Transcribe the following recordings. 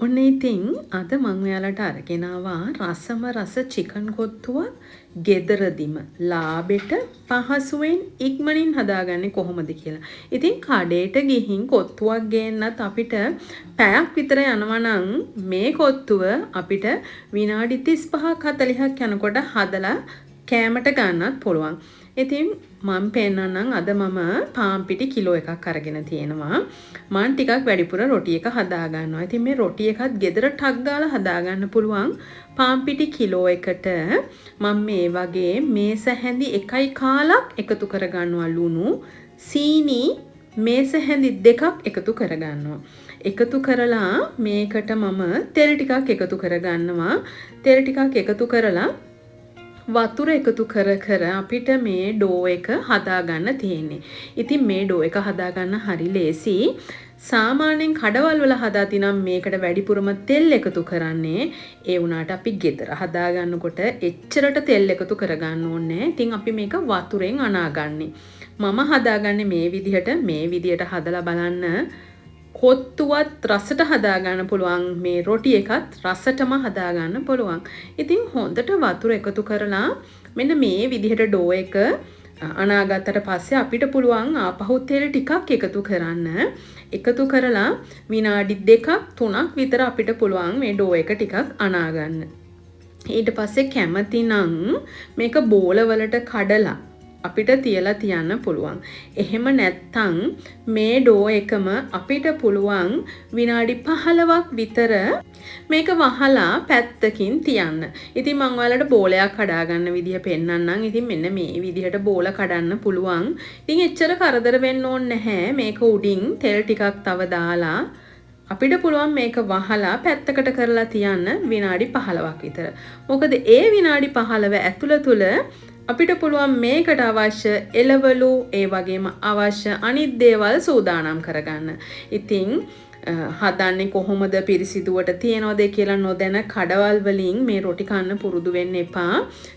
ඔන්න ඉතින් අද මං ඔයාලට අරගෙන ආවා රසම රස චිකන් කොත්තුවක් ගෙදරදිම ලාබෙට පහසුවෙන් ඉක්මනින් හදාගන්නේ කොහොමද කියලා. ඉතින් කඩේට ගිහින් කොත්තුවක් ගේන්නත් අපිට පැයක් විතර යනවා නම් මේ කොත්තුව අපිට විනාඩි 35ක් 40ක් යනකොට හදලා කෑමට ගන්නත් පුළුවන්. ඉතින් මම පෙන්නන්නම් අද මම පාන් පිටි කිලෝ එකක් අරගෙන තියෙනවා. මම ටිකක් වැඩිපුර රොටි එක හදා ගන්නවා. ඉතින් මේ රොටි එකත් ගෙදර ටක් ගාලා හදා ගන්න පුළුවන්. පාන් පිටි කිලෝ එකට මම මේ වගේ මේස හැඳි 1 එකතු කර ගන්නවා ලුණු, සීනි මේස හැඳි 2ක් එකතු කර ගන්නවා. එකතු කරලා මේකට මම තෙල් ටිකක් එකතු කර ගන්නවා. තෙල් ටිකක් එකතු කරලා වතුර එකතු කර කර අපිට මේ ඩෝ එක හදාගන්න තියෙන්නේ. ඉතින් මේ ඩෝ එක හදාගන්න හරි ලේසි. සාමාන්‍යයෙන් කඩවල් වල හදාති නම් මේකට වැඩිපුරම තෙල් එකතු කරන්නේ. ඒ වුණාට අපි ගෙදර හදාගන්නකොට එච්චරට තෙල් එකතු කරගන්න ඕනේ. ඉතින් අපි මේක වතුරෙන් අනාගන්නේ. මම හදාගන්නේ මේ විදිහට හදලා බලන්න. කොත්තුවත් රසට හදාගන්න පුළුවන් මේ රොටි එකත් රසටම හදාගන්න පුළුවන්. ඉතින් හොඳට වතුර එකතු කරලා මෙන්න මේ විදිහට ඩෝ එක අනාගත්තට පස්සේ අපිට පුළුවන් ආපහු තෙල් ටිකක් එකතු කරන්න. එකතු කරලා විනාඩි 2ක් 3ක් විතර අපිට පුළුවන් මේ ඩෝ එක ටිකක් අනාගන්න. ඊට පස්සේ කැමති නම් මේක බෝලවලට කඩලා අපිට තියලා තියන්න පුළුවන්. එහෙම නැත්තම් මේ ඩෝ එකම අපිට පුළුවන් විනාඩි 15ක් විතර මේක වහලා පැත්තකින් තියන්න. ඉතින් මම ඔයාලට බෝලයක් කඩා ගන්න විදිහ පෙන්නන්නම්. ඉතින් මෙන්න මේ විදිහට බෝල කඩන්න පුළුවන්. ඉතින් එච්චර කරදර වෙන්න ඕනේ නැහැ. මේක උඩින් තෙල් ටිකක් තව දාලා අපිට පුළුවන් මේක වහලා පැත්තකට කරලා තියන්න විනාඩි 15ක් විතර. මොකද ඒ විනාඩි 15 ඇතුළත අපිට පුළුවන් මේකට අවශ්‍ය එළවලු ඒ වගේම අවශ්‍ය අනිත් දේවල් සූදානම් කරගන්න. ඉතින් හදන්නේ කොහොමද පිරිසිදුවට තියනවද කියලා නොදැන කඩවල් වලින් මේ රොටි කන්න පුරුදු වෙන්න එපා.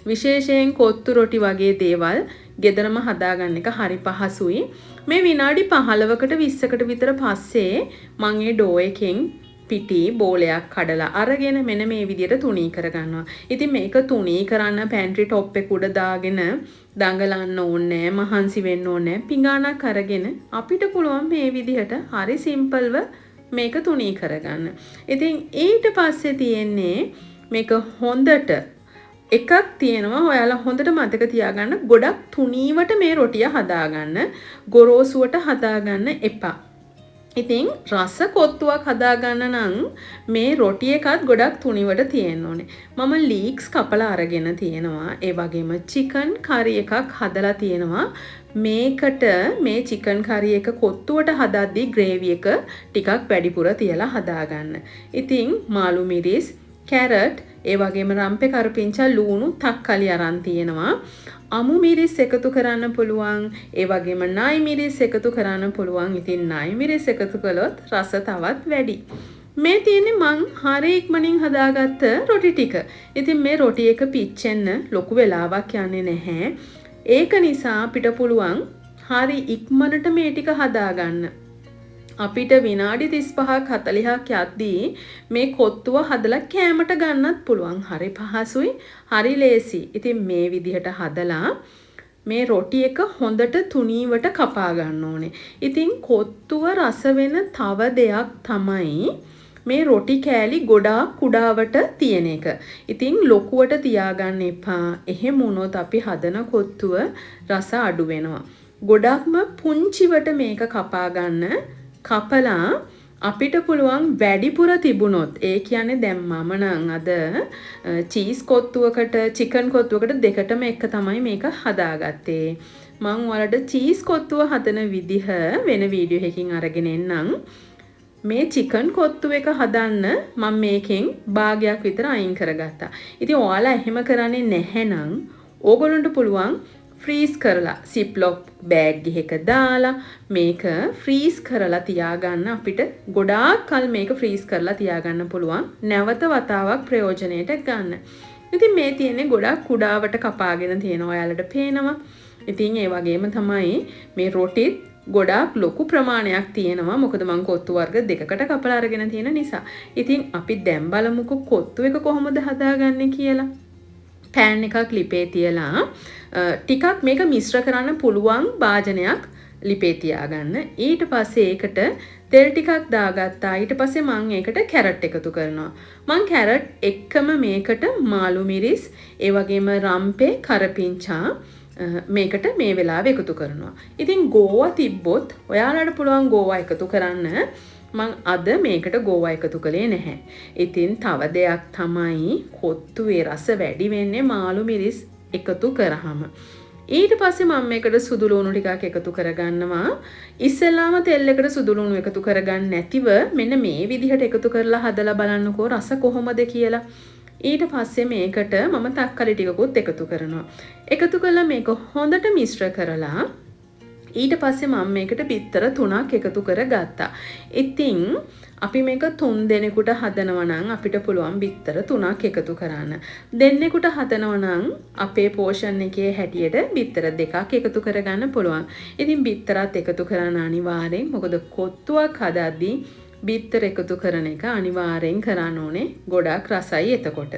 විශේෂයෙන් කොත්තු රොටි වගේ දේවල් ගෙදරම හදාගන්න එක හරි පහසුයි. මේ විනාඩි 15කට 20කට විතර පස්සේ මම මේ ඩෝ එකෙන් පිටි බෝලයක් කඩලා අරගෙන මෙන්න මේ විදිහට තුනී කරගන්නවා. ඉතින් මේක තුනී කරන්න පැන්ට්‍රි টොප් එක උඩ දාගෙන දඟලන්න ඕනේ, මහන්සි වෙන්න ඕනේ. පිඟානක් අරගෙන අපිට පුළුවන් මේ විදිහට හරි සිම්පල්ව මේක තුනී කරගන්න. ඉතින් ඊට පස්සේ තියෙන්නේ මේක හොඳට එකක් තියෙනවා. ඔයාලා හොඳට මතක තියාගන්න ගොඩක් තුනීවට මේ රොටිය හදාගන්න. ගොරෝසුවට හදාගන්න එපා. ඉතින් රස කොත්තුවක් හදාගන්න නම් මේ රොටි එකත් ගොඩක් තුනිවට තියෙන්න ඕනේ. මම ලීක්ස් කපලා අරගෙන තියෙනවා. ඒ වගේම චිකන් කරි එකක් හදලා තියෙනවා. මේකට මේ චිකන් කරි එක කොත්තුවට හදද්දී ග්‍රේවි එක ටිකක් වැඩිපුර තියලා හදාගන්න. ඉතින් මාළු මිරිස්, කැරට්, ඒ වගේම රම්පේ කරපිංචා, ලූණු, තක්කලි අරන් තියෙනවා. අමු මිරිස් එකතු කරන්න පුළුවන්. ඒ වගේම නයි මිරිස් එකතු කරන්න පුළුවන්. ඉතින් නයි මිරිස් එකතු කළොත් රස තවත් වැඩි. මේ තියෙන්නේ මං හරිය ඉක්මනින් හදාගත්ත රොටි ටික. ඉතින් මේ රොටි එක පිච්චෙන්න ලොකු වෙලාවක් යන්නේ නැහැ. ඒක නිසා අපිට පුළුවන් හරි ඉක්මනට මේ ටික හදාගන්න. අපිට විනාඩි 35ක් 40ක් යද්දී මේ කොත්තුව හදලා කෑමට ගන්නත් පුළුවන්. හරි පහසුයි, හරි ලේසි. ඉතින් මේ විදිහට හදලා මේ රොටි එක හොඳට තුනීවට කපා ගන්න ඕනේ. ඉතින් කොත්තුව රස වෙන තව දෙයක් තමයි මේ රොටි කෑලි ගොඩාක් කුඩාවට තියෙන එක. ඉතින් ලොකුවට තියාගන්න එපා. එහෙම වුණොත් අපි හදන කොත්තුව රස අඩු වෙනවා. ගොඩක්ම පුංචිවට මේක කපා ගන්න. කපලා අපිට පුළුවන් වැඩිපුර තිබුණොත් ඒ කියන්නේ දැන් මම නම් අද චීස් කොත්තුවකට චිකන් කොත්තුවකට දෙකටම එක තමයි මේක හදාගත්තේ. මම ඔයාලට චීස් කොත්තුව හදන විදිහ වෙන වීඩියෝ එකකින් අරගෙන එන්නම්. මේ චිකන් කොත්තුව එක හදන්න මම මේකෙන් භාගයක් විතර අයින් කරගත්තා. ඉතින් ඔයාලා එහෙම කරන්නේ නැහැනම් ඕගොල්ලන්ට පුළුවන් ෆ්‍රීස් කරලා සිප්ලොක් බෑග් එකක දාලා මේක ෆ්‍රීස් කරලා තියාගන්න. අපිට ගොඩාක් කල් මේක ෆ්‍රීස් කරලා තියාගන්න පුළුවන්. නැවත වතාවක් ප්‍රයෝජනයට ගන්න. ඉතින් මේ තියෙන්නේ ගොඩක් කුඩාවට කපාගෙන තියෙනවා. ඔයාලට පේනවා. ඉතින් ඒ වගේම තමයි මේ රොටිත් ගොඩාක් ලොකු ප්‍රමාණයක් තියෙනවා. මොකද මං කොත්තු වර්ග දෙකකට කපලා අරගෙන තියෙන නිසා. ඉතින් අපි දැන් බලමුකෝ කොත්තු එක කොහොමද හදාගන්නේ කියලා. පෑන් එකක් ලිපේ තියලා ටිකක් මේක මිශ්‍ර කරන්න පුළුවන් භාජනයක් ලිපේ තියාගන්න. ඊට පස්සේ ඒකට තෙල් ටිකක් දාගත්තා. ඊට පස්සේ මම ඒකට කැරට් එකතු කරනවා. මම කැරට් එක්කම මේකට මාළු මිරිස්, ඒ වගේම රම්පේ, කරපිංචා මේකට මේ වෙලාවේ එකතු කරනවා. ඉතින් ගෝවා තිබ්බොත් ඔයාලට පුළුවන් ගෝවා එකතු කරන්න. මං අද මේකට ගෝවා එකතු කළේ නැහැ. ඉතින් තව දෙයක් තමයි කොත්තුවේ රස වැඩි වෙන්නේ මාළු මිරිස් එකතු කරාම. ඊට පස්සේ මම මේකට සුදු ලුණු ටිකක් එකතු කරගන්නවා. ඉස්සෙල්ලාම තෙල් එකට සුදු ලුණු එකතු කරගන්න නැතිව මෙන්න මේ විදිහට එකතු කරලා හදලා බලන්නකෝ රස කොහොමද කියලා. ඊට පස්සේ මේකට මම තක්කලි ටිකකුත් එකතු කරනවා. එකතු කළා මේක හොඳට මිශ්‍ර කරලා ඊට පස්සේ මම මේකට බිත්තර 3ක් එකතු කරගත්තා. ඉතින් අපි මේක 3 දෙනෙකුට හදනවා නම් අපිට පුළුවන් බිත්තර 3ක් එකතු කරන්න. දෙන්නෙකුට හදනවා නම් අපේ පෝෂන් එකේ හැටියට බිත්තර 2ක් එකතු කරගන්න පුළුවන්. ඉතින් බිත්තරත් එකතු කරන්න අනිවාර්යෙන්. මොකද කොත්තුවක් හදද්දී බිත්තර එකතු කරන එක අනිවාර්යෙන් කරන්න ඕනේ. ගොඩාක් රසයි එතකොට.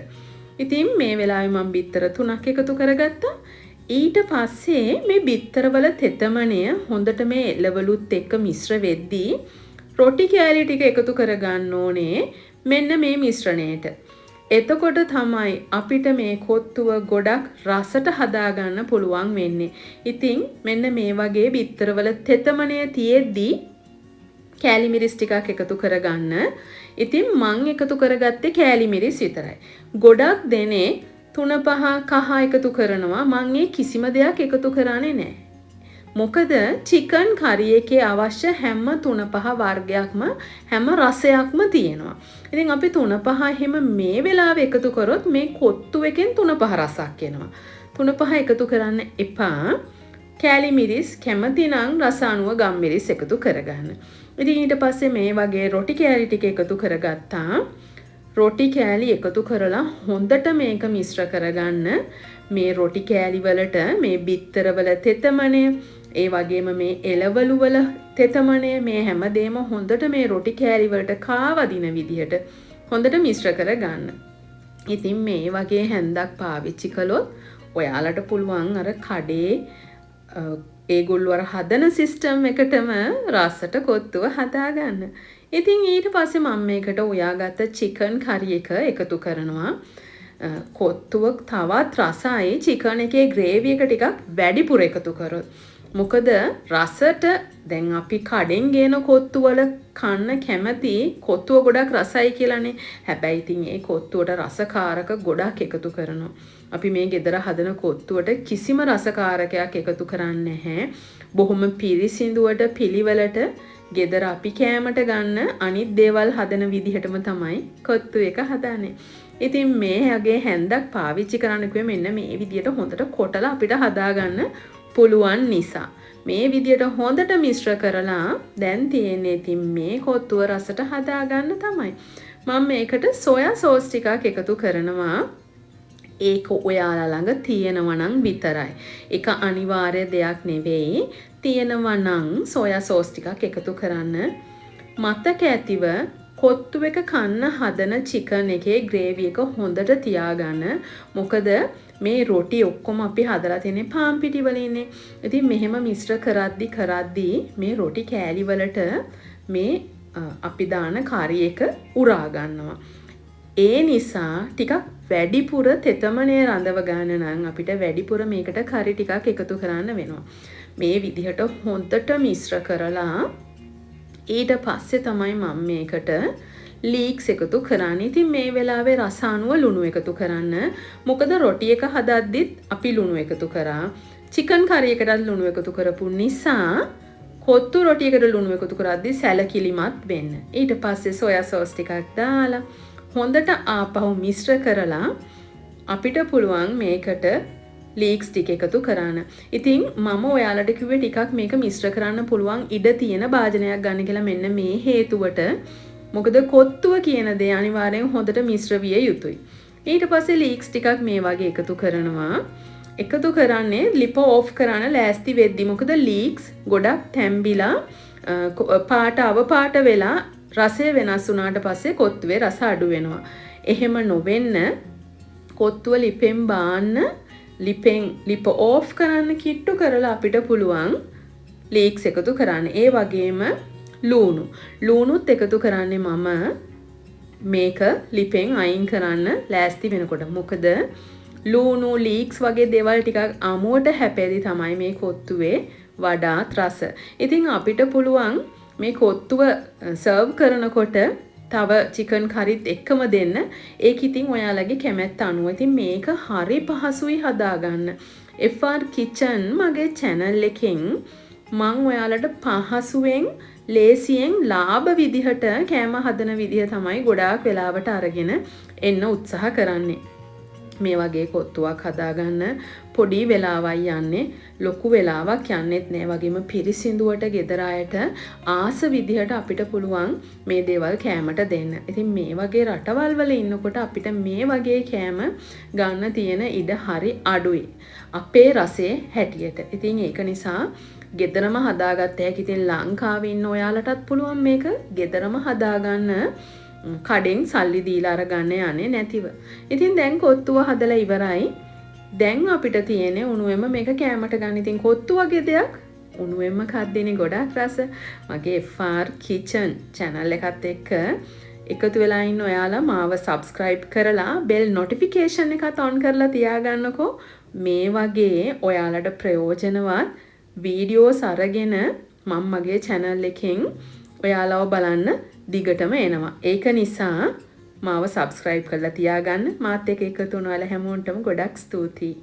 ඉතින් මේ වෙලාවේ මම බිත්තර 3ක් එකතු කරගත්තා. ඊට පස්සේ මේ බිත්තරවල තෙතමනය හොඳට මේ එළවලුත් එක්ක මිශ්‍ර වෙද්දී රොටි කෑලි ටික එකතු කරගන්න ඕනේ මෙන්න මේ මිශ්‍රණයට. එතකොට තමයි අපිට මේ කොත්තුව ගොඩක් රසට හදාගන්න පුළුවන් වෙන්නේ. ඉතින් මෙන්න මේ වගේ බිත්තරවල තෙතමනය තියෙද්දී කෑලි මිරිස් ටිකක් එකතු කරගන්න. ඉතින් මං එකතු කරගත්තේ කෑලි මිරිස් විතරයි. ගොඩක් දෙනේ 3-5 කහ එකතු කරනවා. මං ඒ කිසිම දෙයක් එකතු කරන්නේ නැහැ. මොකද චිකන් කරි එකේ අවශ්‍ය හැම 3-5 වර්ගයක්ම හැම රසයක්ම තියෙනවා. ඉතින් අපි 3-5 එහෙම මේ වෙලාවේ එකතු කරොත් මේ කොත්තු එකෙන් 3-5 රසක් එනවා. 3-5 එකතු කරන්න එපා. කෑලි මිරිස් කැමති නම් රස අනුව ගම් මිරිස් එකතු කරගන්න. ඉතින් ඊට පස්සේ මේ වගේ රොටි කෑලි ටික එකතු කරගත්තා. රොටි කෑලි එකතු කරලා හොඳට මේක මිශ්‍ර කරගන්න. මේ රොටි කෑලි වලට මේ බිත්තර වල තෙතමනය, ඒ වගේම මේ එළවලු වල තෙතමනය මේ හැමදේම හොඳට මේ රොටි කෑලි වලට කාවදින විදිහට හොඳට මිශ්‍ර කරගන්න. ඉතින් මේ වගේ හැන්දක් පාවිච්චි කළොත් ඔයාලට පුළුවන් අර කඩේ ඒගොල්ලෝ අර හදන සිස්ටම් එකටම රසට කොත්තුව හදාගන්න. ඉතින් ඊට පස්සේ මම මේකට උයාගත්ත චිකන් කරි එක එකතු කරනවා. කොත්තුව තවත් රසයි චිකන් එකේ ග්‍රේවි එක ටිකක් වැඩිපුර එකතු කරොත්. මොකද රසට දැන් අපි කඩෙන් ගේන කොත්තු වල කන්න කැමති කොත්තුව ගොඩක් රසයි කියලානේ. හැබැයි ඉතින් ඒ කොත්තුවට රසකාරක ගොඩක් එකතු කරනවා. අපි මේ ගෙදර හදන කොත්තුවට කිසිම රසකාරකයක් එකතු කරන්නේ නැහැ. බොහොම පිරිසිදුවට පිළිවෙලට ගෙදර අපි කෑමට ගන්න අනිත් දේවල් හදන විදිහටම තමයි කොත්තු එක හදන්නේ. ඉතින් මේ යගේ හැන්දක් පාවිච්චි කරන්න කිව්වේ මෙන්න මේ විදිහට හොඳට කොටලා අපිට හදාගන්න පුළුවන් නිසා. මේ විදිහට හොඳට මිශ්‍ර කරලා දැන් තියෙන්නේ ඉතින් මේ කොත්තුව රසට හදාගන්න තමයි. මම මේකට සෝයා සෝස් ටිකක් එකතු කරනවා. ඒක ඔයාලා ළඟ තියෙනවා නම් විතරයි. ඒක අනිවාර්ය දෙයක් නෙවෙයි. තියෙනවා නම් සෝයා සෝස් ටිකක් එකතු කරන්න. මතක ඇතිව කොත්තු එක කන්න හදන චිකන් එකේ ග්‍රේවි එක හොඳට තියාගන්න. මොකද මේ රොටි ඔක්කොම අපි හදලා තියෙන්නේ පාන් පිටි වලින්නේ. ඉතින් මෙහෙම මිශ්‍ර කරද්දී මේ රොටි කෑලි වලට මේ අපි දාන කරි එක උරා ගන්නවා. ඒ නිසා ටිකක් වැඩිපුර තෙතමනය රඳව ගන්න නම් අපිට වැඩිපුර මේකට කරි ටිකක් එකතු කරන්න වෙනවා. මේ විදිහට හොඳට මිශ්‍ර කරලා ඊට පස්සේ තමයි මම මේකට ලීක්ස් එකතු කරන්නේ. ඉතින් මේ වෙලාවේ රස අනුව ලුණු එකතු කරන්න. මොකද රොටි එක හදද්දිත් අපි ලුණු එකතු කරා. චිකන් කරි එකටත් ලුණු එකතු කරපු නිසා කොත්තු රොටි එකට ලුණු එකතු කරද්දී සැලකිලිමත් වෙන්න. ඊට පස්සේ සෝයා සෝස් ටිකක් දාලා හොඳට ආපහු මිශ්‍ර කරලා අපිට පුළුවන් මේකට ලීක්ස් ටික එකතු කරන්න. ඉතින් මම ඔයාලට කිව්වේ ටිකක් මේක මිශ්‍ර කරන්න පුළුවන් ඉඩ තියෙන භාජනයක් ගන්න කියලා මෙන්න මේ හේතුවට. මොකද කොත්තුව කියන දේ අනිවාර්යෙන් හොඳට මිශ්‍ර විය යුතුයි. ඊට පස්සේ ලීක්ස් ටිකක් මේ වගේ එකතු කරනවා. එකතු කරන්නේ ලිප ඕෆ් කරන්න ලෑස්ති වෙද්දි. මොකද ලීක්ස් ගොඩක් තැම්බිලා පාට අවපාට වෙලා රසය වෙනස් වුණාට පස්සේ කොත්තුවේ රස අඩු වෙනවා. එහෙම නොවෙන්න කොත්තුව ලිපෙන් බාන්න ලිප ඕෆ් කරන්න කිට්ටු කරලා අපිට පුළුවන් ලීක්ස් එකතු කරන්න. ඒ වගේම ලූණුත් එකතු කරන්නේ මම මේක ලිපෙන් අයින් කරන්න ලෑස්ති වෙනකොට. මොකද ලූණු ලීක්ස් වගේ දේවල් ටිකක් අමුවට හැපෙදි තමයි මේ කොත්තුවේ වඩාත් රස. ඉතින් අපිට පුළුවන් මේ කොත්තුව සර්ව් කරනකොට තව චිකන් කරිත් එක්කම දෙන්න. ඒක ඉතින් ඔයාලගේ කැමැත්ත අනුව. ඉතින් මේක හරි පහසුයි හදාගන්න. FR Kitchen මගේ channel එකෙන් මං ඔයාලට පහසුවෙන් ලේසියෙන් ලාභ විදිහට කෑම හදන විදිහ තමයි ගොඩාක් වෙලාවට අරගෙන එන්න උත්සාහ කරන්නේ. මේ වගේ කොත්තුවක් හදාගන්න පොඩි වෙලාවක් යන්නේ, ලොකු වෙලාවක් යන්නෙත් නෑ. වගේම පිරිසිදුවට ගෙදර අයට ආස විදිහට අපිට පුළුවන් මේ දේවල් කෑමට දෙන්න. ඉතින් මේ වගේ රටවල් වල ඉන්නකොට අපිට මේ වගේ කෑම ගන්න තියෙන ඉඩ හරි අඩුයි. අපේ රසයේ හැටියට. ඉතින් ඒක නිසා ගෙදරම හදාගත්ත හැකි. ඉතින් ලංකාවේ ඉන්න ඔයාලටත් පුළුවන් මේක ගෙදරම හදාගන්න. කඩෙන් සල්ලි දීලා අරගන්න යන්නේ නැතිව. ඉතින් දැන් කොත්තුව හදලා ඉවරයි. දැන් අපිට තියෙන්නේ උණුවෙම මේක කෑමට ගන්න. ඉතින් කොත්තු වගේ දෙයක් උණුවෙම කද්දෙනේ ගොඩාක් රස. මගේ FR Kitchen channel එකත් එක්ක එකතු වෙලා ඉන්න ඔයාලා මාව subscribe කරලා bell notification එකත් on කරලා තියාගන්නකෝ. මේ වගේ ඔයාලට ප්‍රයෝජනවත් වීඩියෝස් අරගෙන මම මගේ channel එකෙන් ඔයාලව බලන්න දිගටම එනවා. ඒක නිසා මාව subscribe කරලා තියාගන්න. මාත් එක්ක එකතු වුණ ඔයාලා හැමෝටම ගොඩක් ස්තුතියි.